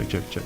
check.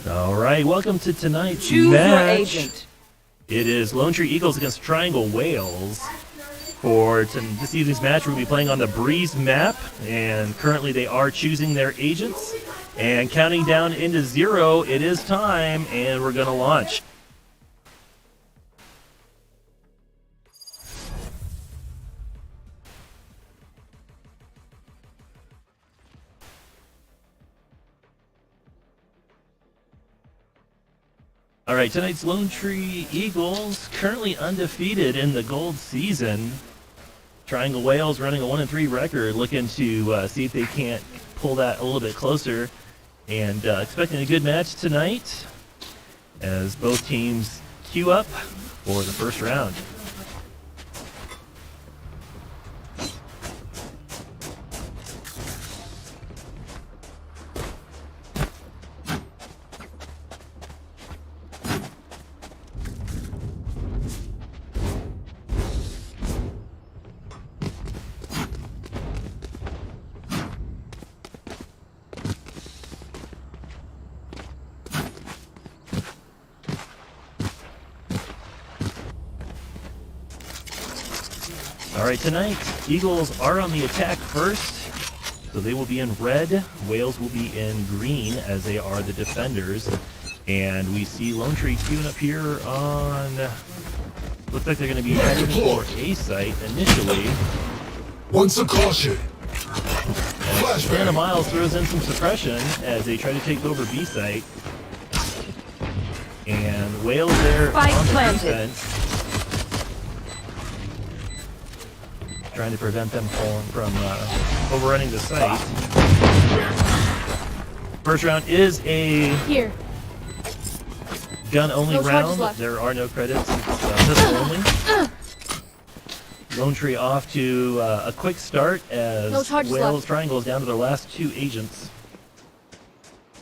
All right, welcome to tonight's Choose match. your agent. It is Lone Tree Eagles against Triangle Whales. For this evening's match, we'll be playing on the Breeze map, and currently they are choosing their agents. And counting down into 0, it is time, and we're going to launch. All right, tonight's Lone Tree Eagles currently undefeated in the gold season. Triangle Whales running a 1-3 record, looking to see if they can't pull that a little bit closer. And expecting a good match tonight as both teams queue up for the first round. All right, tonight, Eagles are on the attack first, so they will be in red. Whales will be in green, as they are the defenders. And we see Lone Tree queuing up here on... Looks like they're going to be heading for A site initially. Once a caution. Santa Miles throws in some suppression as they try to take over B site. And Whales there on the defense, trying to prevent them from overrunning the site. First round is a gun-only round. There are no credits. It's pistol only. Lone Tree off to a quick start as Whales Triangle is down to their last 2 agents.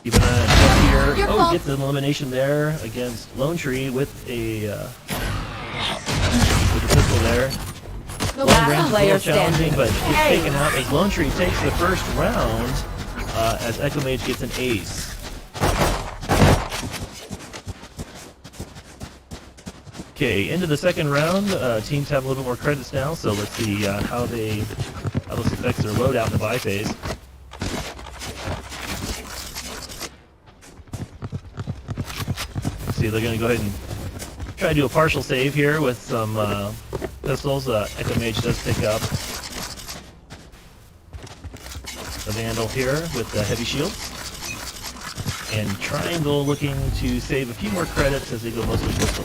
Keeping an eye on here. Oh, gets an elimination there against Lone Tree with a pistol there. Long range is a little challenging, but it's taken out as Lone Tree takes the first round as Echo Mage gets an ace. Okay, into the second round. Teams have a little bit more credits now, so let's see how this affects their loadout in the buy phase. Let's see, they're going to go ahead and try to do a partial save here with some pistols. Echo Mage does pick up the Vandal here with the heavy shields. And Triangle looking to save a few more credits as they go mostly pistol.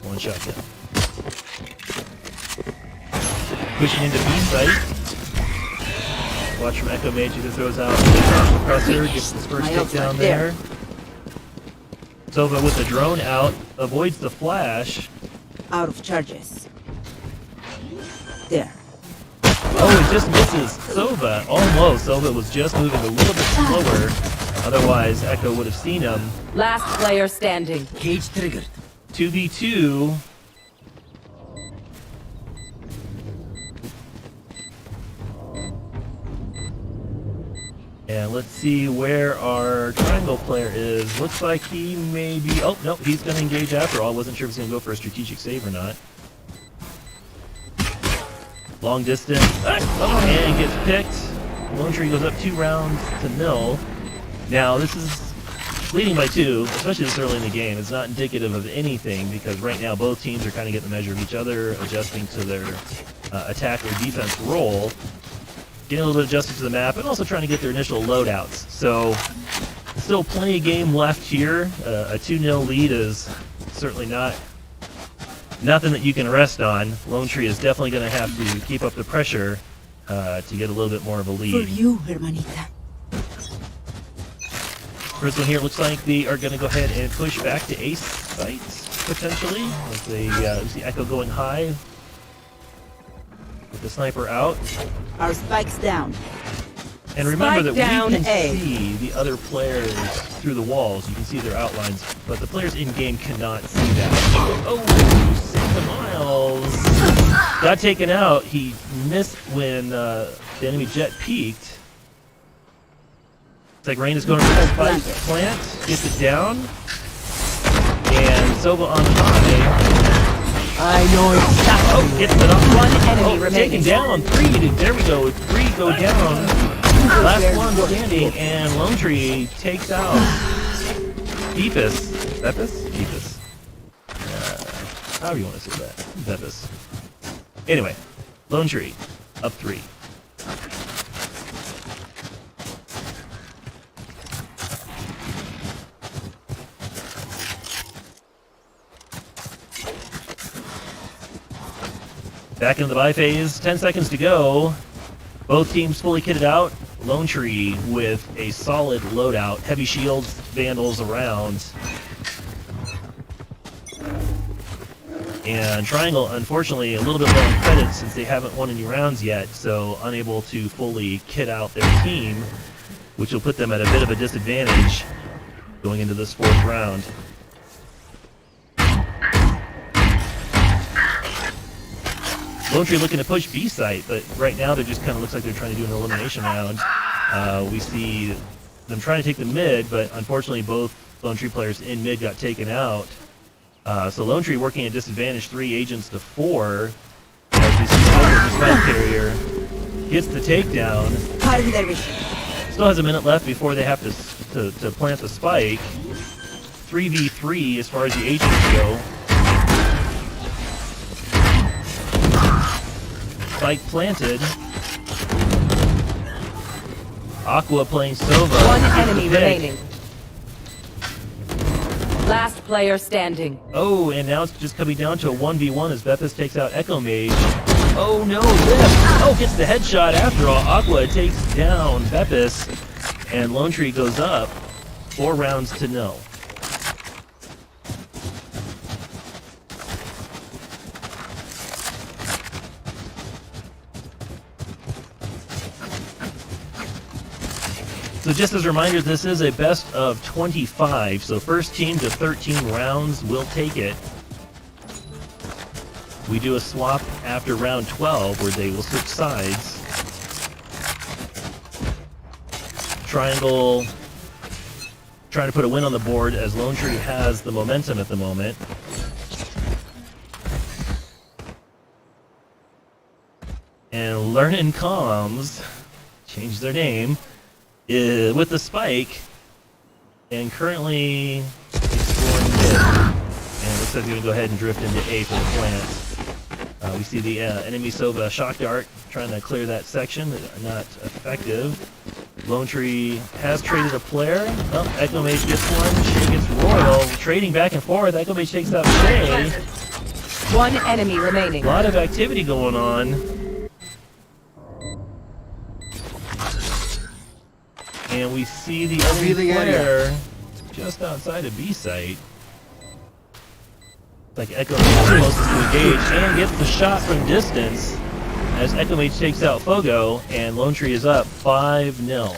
One shotgun. Pushing into B site. Watch from Echo Mage who throws out the compressor, gets his first takedown there. Sova with the drone out, avoids the flash. Out of charges. There. Oh, it just misses Sova. Almost. Sova was just moving a little bit slower. Otherwise, Echo would have seen him. Last player standing. Cage triggered. 2v2. And let's see where our Triangle player is. Looks like he may be... Oh, no, he's going to engage after all. Wasn't sure if he was going to go for a strategic save or not. Long distance. Oh, and gets picked. Lone Tree goes up 2 rounds to 0. Now, this is leading by 2, especially this early in the game. It's not indicative of anything because right now both teams are kind of getting the measure of each other, adjusting to their attack or defense role, getting a little bit adjusted to the map, and also trying to get their initial loadouts. So, still plenty of game left here. A 2-0 lead is certainly nothing that you can rest on. Lone Tree is definitely going to have to keep up the pressure to get a little bit more of a lead. For you, hermanita. First one here looks like they are going to go ahead and push back to ace sites, potentially. As they see Echo going high with the sniper out. Our spike's down. And remember Spike that down we can A. see the other players through the walls. You can see their outlines, but the players in-game cannot see that. Oh, Sigma Miles got taken out. He missed when the enemy jet peeked. It's like Rain is going for the spike plant, gets it down, and Sova on high. I know exactly. Oh, gets it off. One enemy remaining. Taken down. 3. There we go. 3 go down. Last one standing, and Lone Tree takes out Beepus. Beepus? Beepus. However you want to say that. Beepus. Anyway, Lone Tree up 3. Back into the buy phase, 10 seconds to go. Both teams fully kitted out. Lone Tree with a solid loadout. Heavy shields, Vandals around. And Triangle, unfortunately, a little bit low in credits since they haven't won any rounds yet, so unable to fully kit out their team, which will put them at a bit of a disadvantage going into this 4th round. Lone Tree looking to push B site, but right now they just kind of looks like they're trying to do an elimination round. We see them trying to take the mid, but unfortunately both Lone Tree players in mid got taken out. So Lone Tree working at disadvantage, 3 agents to 4. As we see the spike carrier gets the takedown. Still has a minute left before they have to plant the spike. 3v3 as far as the agents go. Spike planted. Aqua playing Sova. One enemy remaining. Last player standing. Oh, and now it's just coming down to a 1v1 as Bepis takes out Echo Mage. Oh no, Lift! Oh, gets the headshot after all. Aqua takes down Bepis, and Lone Tree goes up 4 rounds to 0. So just as a reminder, this is a best of 25, so first team to 13 rounds will take it. We do a swap after round 12 where they will switch sides. Triangle trying to put a win on the board as Lone Tree has the momentum at the moment. And Learnin' Comms changed their name with the spike, and currently exploring mid. And it looks like they're going to go ahead and drift into A for the plant. We see the enemy Sova shock dart trying to clear that section, not effective. Lone Tree has traded a player. Oh, Echo Mage gets one, Shay gets Royal. Trading back and forth, Echo Mage takes out Shay. One enemy remaining. A lot of activity going on. And we see the enemy player just outside of B site. Like Echo Mage is closest to engage and gets the shot from distance as Echo Mage takes out Fogo and Lone Tree is up 5-0.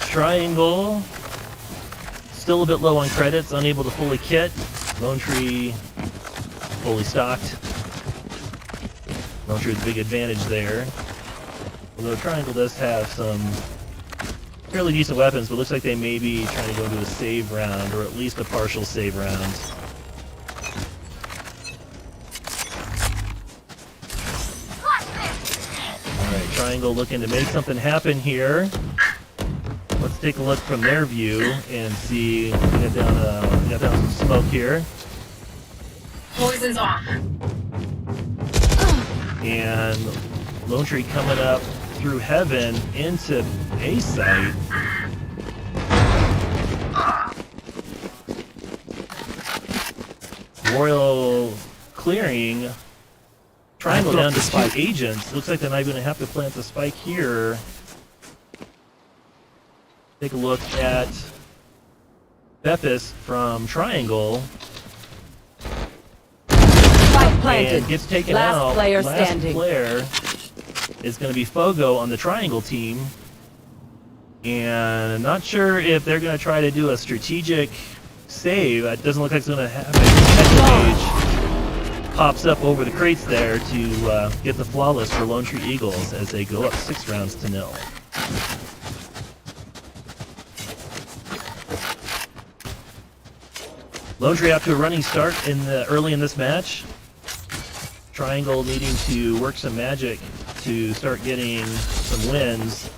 Triangle still a bit low on credits, unable to fully kit. Lone Tree fully stocked. Lone Tree with a big advantage there. Although Triangle does have some fairly decent weapons, but looks like they may be trying to go into a save round, or at least a partial save round. Alright, Triangle looking to make something happen here. Let's take a look from their view and see. We got down some smoke here. Poison's off. And Lone Tree coming up through heaven into A site. Royal clearing. Triangle down to 5 agents. Looks like they're not even going to have to plant the spike here. Take a look at Bepis from Triangle. Spike planted. And gets taken Last out. player Last standing. player is going to be Fogo on the Triangle team. And I'm not sure if they're going to try to do a strategic save. It doesn't look like it's going to happen. Echo Mage pops up over the crates there to get the flawless for Lone Tree Eagles as they go up 6-0. Lone Tree after a running start early in this match. Triangle needing to work some magic to start getting some wins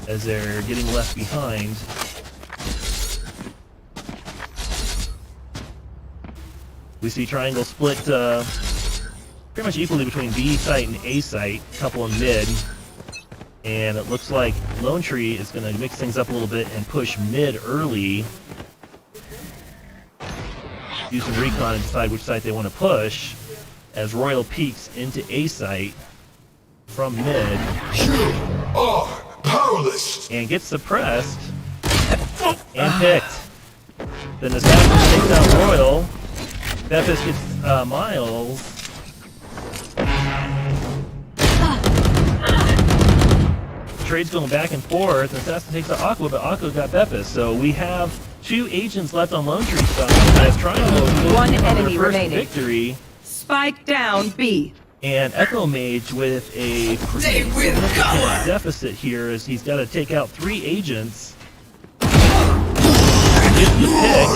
as they're getting left behind. We see Triangle split pretty much equally between B site and A site, a couple in mid. And it looks like Lone Tree is going to mix things up a little bit and push mid early. Do some recon and decide which site they want to push as Royal peeks into A site from mid. You are powerless. And gets suppressed and picked. Then Assassin takes out Royal. Bepis gets Miles. Trade's going back and forth. Assassin takes out Aqua, but Aqua got Bepis. So we have 2 agents left on Lone Tree side as Triangle One their enemy first remaining. victory. Spike down B. And Echo Mage with a pretty significant deficit here as he's got to take out 3 agents. Gets the pick.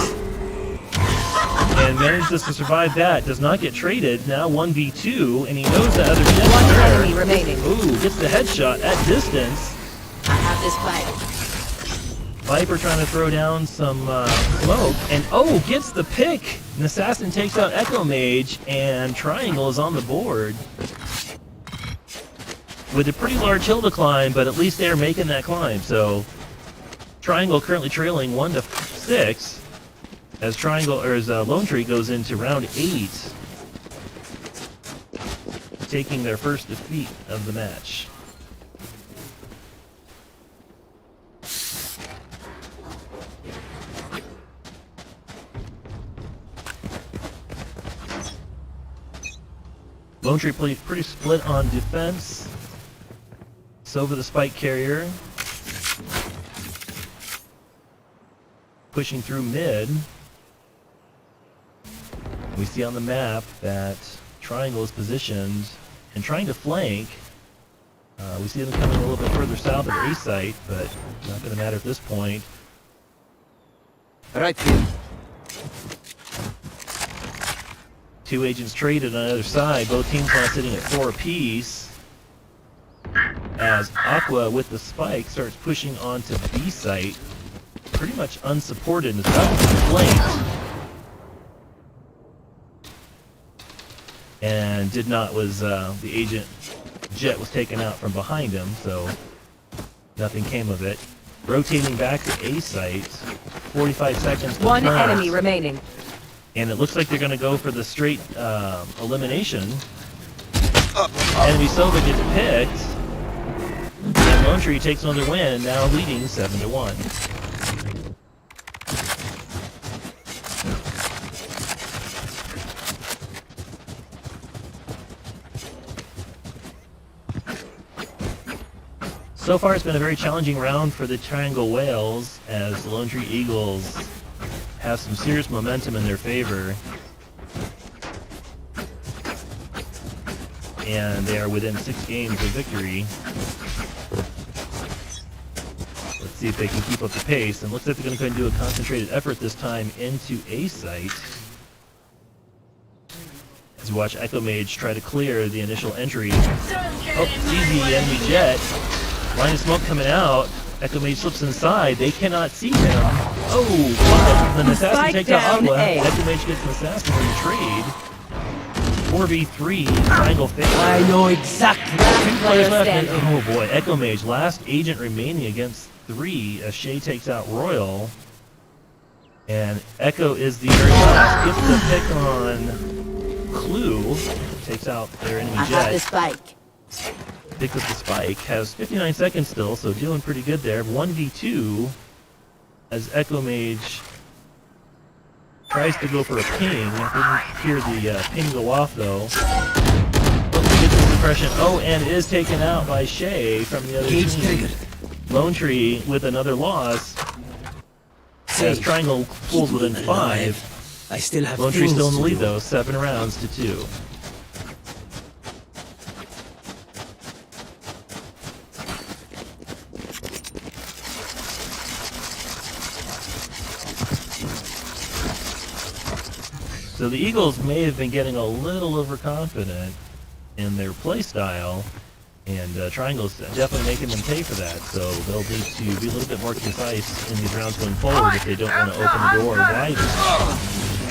And manages to survive that. Does not get traded. Now 1v2, and he knows the other jet One there. enemy remaining. Ooh, gets the headshot at distance. I have this fight. Viper trying to throw down some smoke, and oh, gets the pick. An Assassin takes out Echo Mage, and Triangle is on the board. With a pretty large hill to climb, but at least they're making that climb. So Triangle currently trailing 1-6 as Lone Tree goes into round 8, taking their first defeat of the match. Lone Tree played pretty split on defense. Sova the spike carrier. Pushing through mid. We see on the map that Triangle is positioned and trying to flank. We see them coming a little bit further south of A site, but not going to matter at this point. Right here. 2 agents traded on either side. Both teams now sitting at 4 apiece. As Aqua with the spike starts pushing onto B site. pretty much unsupported and is about to be flanked. And did not was the agent Jet was taken out from behind him, so nothing came of it. Rotating back to A site, 45 seconds. One left. enemy remaining. And it looks like they're going to go for the straight elimination. Enemy Sova gets picked. And Lone Tree takes another win, now leading 7-1. So far, it's been a very challenging round for the Triangle Whales as the Lone Tree Eagles have some serious momentum in their favor. And they are within 6 games of victory. Let's see if they can keep up the pace. And looks like they're going to go and do a concentrated effort this time into A site. As we watch Echo Mage try to clear the initial entry. Oh, sees the enemy Jet. Line of smoke coming out. Echo Mage slips inside. They cannot see him. Oh, but an assassin Spike takes out down Aqua. A. Echo Mage gets an assassin in the trade. 4v3 Triangle favor. I know exactly. Two players left. standing. Oh boy, Echo Mage, last agent remaining against 3 as Shay takes out Royal. And Echo is the very last. Gets the pick on Clue. Takes out their enemy I have the Jet. spike. Pick up the spike. Has 59 seconds still, so doing pretty good there. 1v2 as Echo Mage tries to go for a ping. Didn't hear the ping go off though. Gets the suppression. Oh, and is taken out by Shay from the other Cage team. triggered. Lone Tree with another loss. As Safe. Triangle pulls within 5. I still have Lone Tree things still in the to lead do. though, 7 rounds to 2. So the Eagles may have been getting a little overconfident in their play style, and Triangle's definitely making them pay for that. So they'll need to be a little bit more concise in these rounds going forward if they don't want to open the door wider.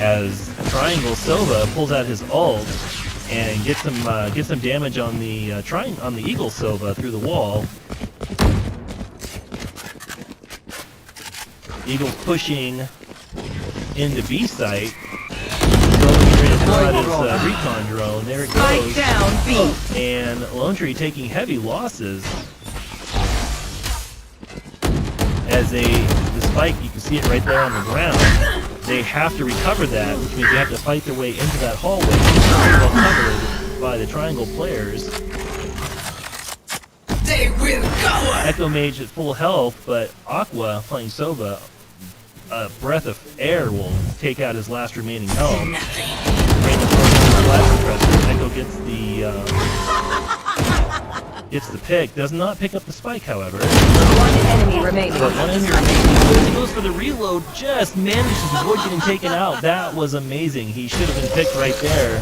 As Triangle Sova pulls out his ult and gets some damage on the on the Eagle Sova through the wall. Eagles pushing into B site. His recon drone. There it Spike goes. down B. And Lone Tree taking heavy losses. As the spike, you can see it right there on the ground. They have to recover that, which means they have to fight their way into that hallway. Well covered by the Triangle players. They will go. Echo Mage at full health, but Aqua playing Sova, a breath of air will take out his last remaining health. Echo gets the pick. Does not pick up the spike, however. One enemy remaining. But one enemy remaining. He goes for the reload. Just manages to avoid getting taken out. That was amazing. He should have been picked right there.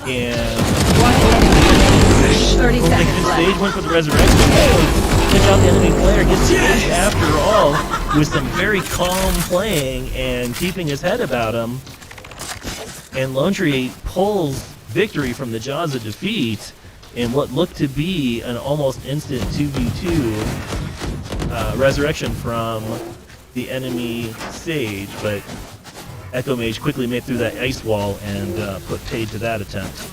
And One enemy remaining. 30 Taking seconds the left. stage, went for the resurrection. Pick out the enemy player, gets the ace after all, with some very calm playing and keeping his head about him. And Lone Tree pulls victory from the jaws of defeat in what looked to be an almost instant 2v2 resurrection from the enemy stage, but Echo Mage quickly made through that ice wall and put paid to that attempt.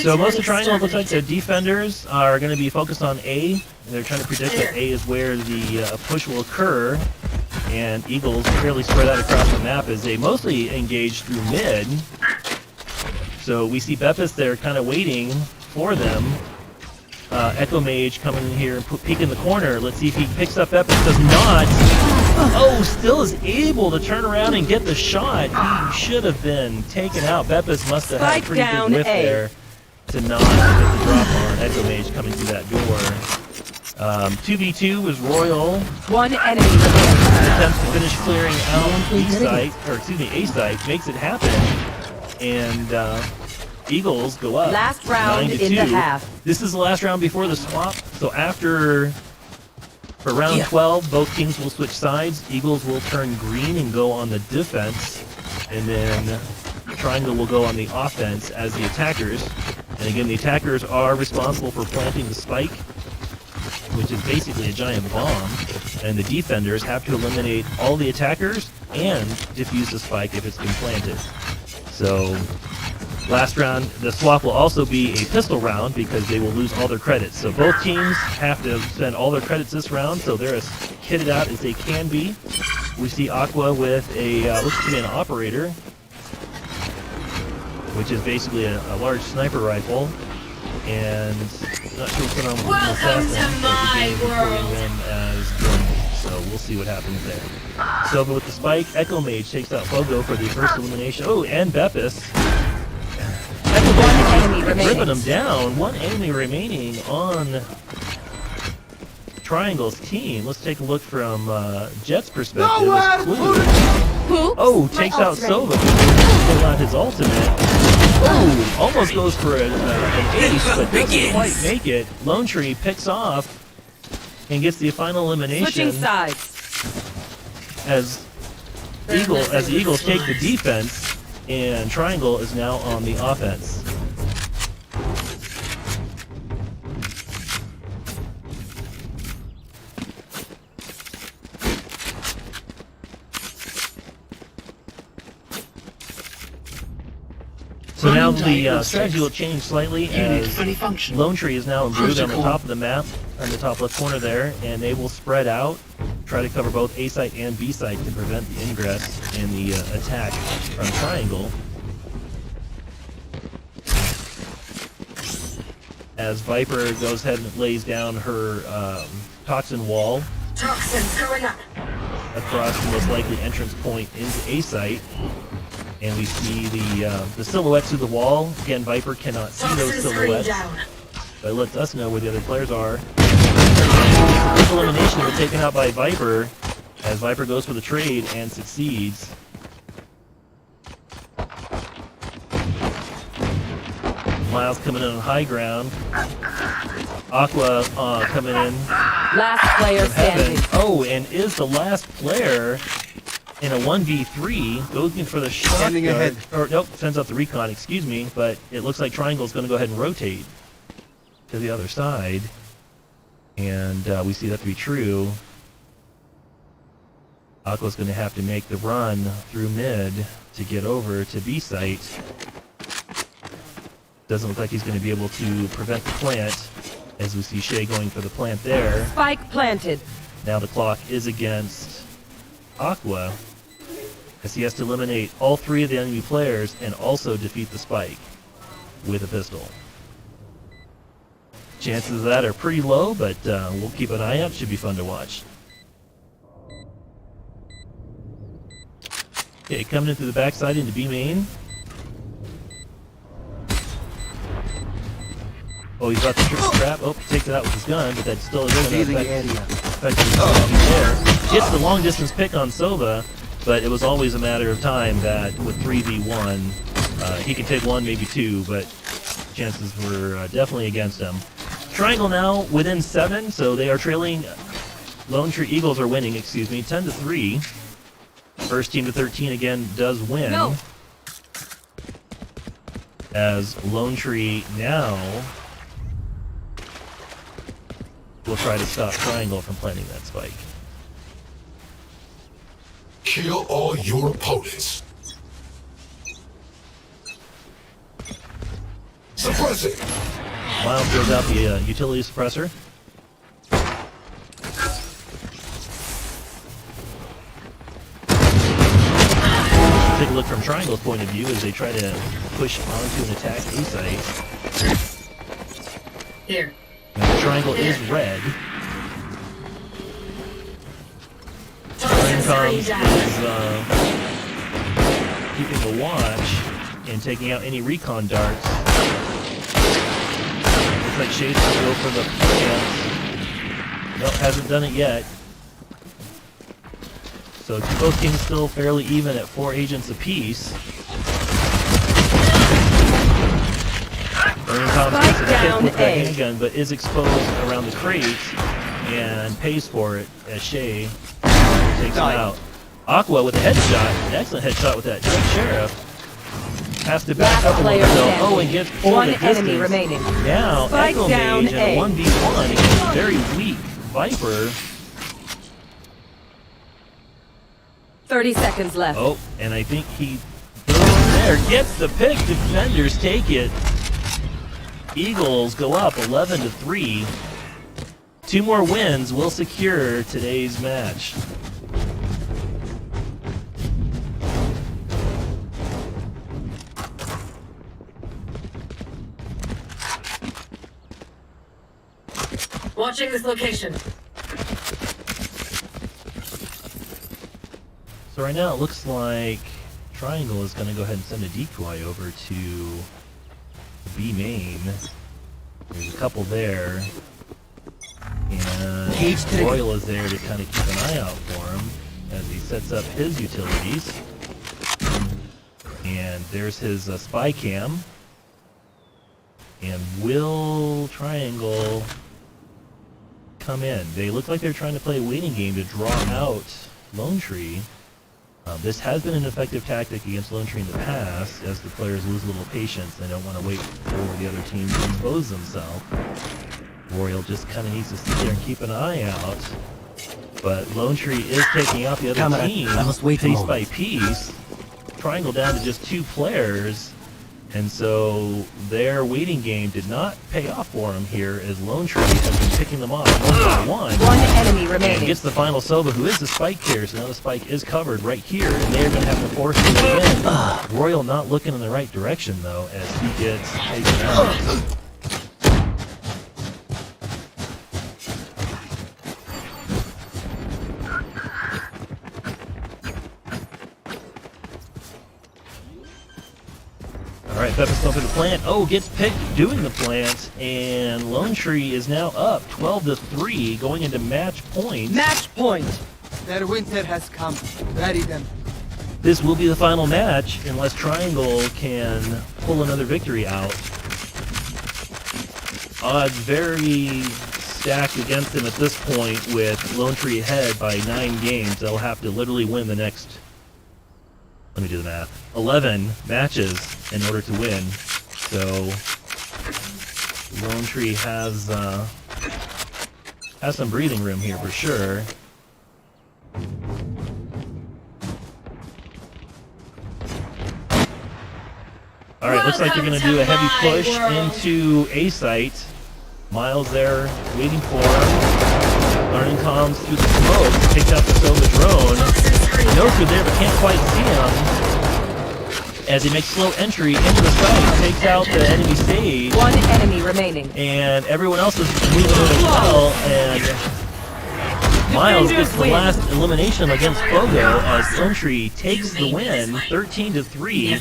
So most of Triangle looks like the defenders are going to be focused on A. They're trying to predict that A is where the push will occur, and Eagles fairly spread out across the map as they mostly engage through mid. So we see Beppis there kind of waiting for them. Echo Mage coming in here and peek in the corner. Let's see if he picks up Beppis. Does not. Oh, still is able to turn around and get the shot. He should have been taken out. Beppis must have had a Spike pretty down good whiff A. there to not get the drop on Echo Mage coming through that door. 2v2 was Royal. One enemy remaining. Attempts to finish clearing out B site, or excuse me, A site, makes it happen. And Eagles go up. Last round 9-2. in the half. This is the last round before the swap. So for round 12, both teams will switch sides. Eagles will turn green and go on the defense, and then Triangle will go on the offense as the attackers. And again, the attackers are responsible for planting the spike, which is basically a giant bomb, and the defenders have to eliminate all the attackers and defuse the spike if it's been planted. So last round, the swap will also be a pistol round because they will lose all their credits. So both teams have to spend all their credits this round, so they're as kitted out as they can be. We see Aqua with a, looks to be an operator, which is basically a large sniper rifle, and not sure what's going on with the Welcome assassin, to but the my game is reporting world. them as German, so we'll see what happens there. Sova with the spike, Echo Mage takes out Fogo for the first elimination. Oh, and Beppis. One enemy Ripping remaining. them down. One enemy remaining on Triangle's team. Let's take a look from Jet's perspective. as Clue. Oh, takes out Sova. Pull out his ultimate. Oh, almost goes for an ace, but doesn't quite make it. Lone Tree picks off and gets the final elimination Switching sides. as the Eagles take the defense, and Triangle is now on the offense. So now the strategy will change slightly as Lone Tree is now embroidered on the top of the map, on the top left corner there, and they will spread out, try to cover both A site and B site to prevent the ingress and the attack from Triangle. As Viper goes ahead and lays down her toxin wall Toxins going up. across the most likely entrance point into A site. And we see the silhouettes through the wall. Again, Viper cannot see those Toxin screen silhouettes, down. but it lets us know where the other players are. Quick elimination were taken out by Viper, as Viper goes for the trade and succeeds. Miles coming in on high ground. Aqua coming in Last player from heaven. standing. Oh, and is the last player in a 1v3, goes in for the shotgun, ahead. or nope, sends out the recon, excuse me, but it looks like Triangle's going to go ahead and rotate to the other side, and we see that to be true. Aqua's going to have to make the run through mid to get over to B site. Doesn't look like he's going to be able to prevent the plant, as we see Shay going for the plant there. Spike planted. Now the clock is against Aqua, as he has to eliminate all three of the enemy players and also defeat the spike with a pistol. Chances of that are pretty low, but we'll keep an eye out. Should be fun to watch. Okay, coming in through the backside into B main. Oh, he's about to trip the trap. Oh, takes it out with his gun, but that still isn't Sealing affect there. Gets the long distance pick on Sova, but it was always a matter of time that with 3v1, he could take one, maybe two, but chances were definitely against him. Triangle now within 7, so they are trailing. Lone Tree Eagles are winning, 10-3. First team to 13 again does win. No. As Lone Tree now will try to stop Triangle from planting that spike. Kill all your opponents. Suppressing. Miles throws out the utility suppressor. Take a look from Triangle's point of view as they try to push onto an attack A site. Here. Now, the Triangle is red. Toxin Comes screen is down. keeping a watch and taking out any recon darts. Looks like Shade's going to go for the plant. Nope, hasn't done it yet. So both teams still fairly even at 4 agents apiece. Vernon Thomas Spike gets a hit down with the A. handgun, but is exposed around the crate and pays for it as Shay takes him out. Aqua with a headshot, an excellent headshot with that sheriff. Has to back Last up a little player bit. standing. Oh, and gets pulled One at distance. enemy remaining. Now, Spike Echo down Mage in A. a 1v1 against a very weak Viper. 30 seconds left. Oh, and I think he goes there, gets the pick. Defenders take it. Eagles go up 11-3. 2 more wins will secure today's match. Watching this location. So right now it looks like Triangle is going to go ahead and send a decoy over to B main. There's a couple there. And Cage trigger. Royal is there to kind of keep an eye out for him as he sets up his utilities. And there's his spy cam. And will Triangle come in? They look like they're trying to play a waiting game to draw out Lone Tree. This has been an effective tactic against Lone Tree in the past, as the players lose a little patience. They don't want to wait for the other team to expose themselves. Royal just kind of needs to sit there and keep an eye out. But Lone Tree is taking out the other Camera, team I must wait a piece moment. by piece. Triangle down to just 2 players. And so their waiting game did not pay off for them here, as Lone Tree has been picking them off one by one. One enemy And remaining. gets the final Sova, who is the spike carrier, so now the spike is covered right here, and they're going to have to force it again. Royal not looking in the right direction, though, as he gets taken out. Alright, Pepper's going for the plant. Oh, gets picked doing the plant, and Lone Tree is now up 12-3, going into match point. Match point. Their winter has come. Bury them. This will be the final match, unless Triangle can pull another victory out. Odds very stacked against them at this point, with Lone Tree ahead by 9 games. They'll have to literally win the next, let me do the math, 11 matches in order to win. So Lone Tree has some breathing room here for sure. All right, looks like they're going to do a heavy push into A site. Miles there waiting for him. Learning comms through the smoke, picked up the Sova drone. Noku there, but can't quite see him. As he makes slow entry into the site, takes out the enemy stage, One enemy remaining. and everyone else is moving in as well. And Miles gets the last elimination against Fogo as Lone Tree takes the win, 13-3,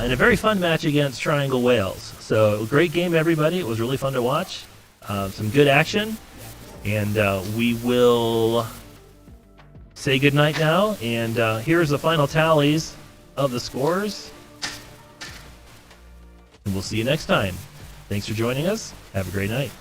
in a very fun match against Triangle Wales. So great game, everybody. It was really fun to watch. Some good action, and we will say goodnight now. And here's the final tallies of the scores, and we'll see you next time. Thanks for joining us. Have a great night.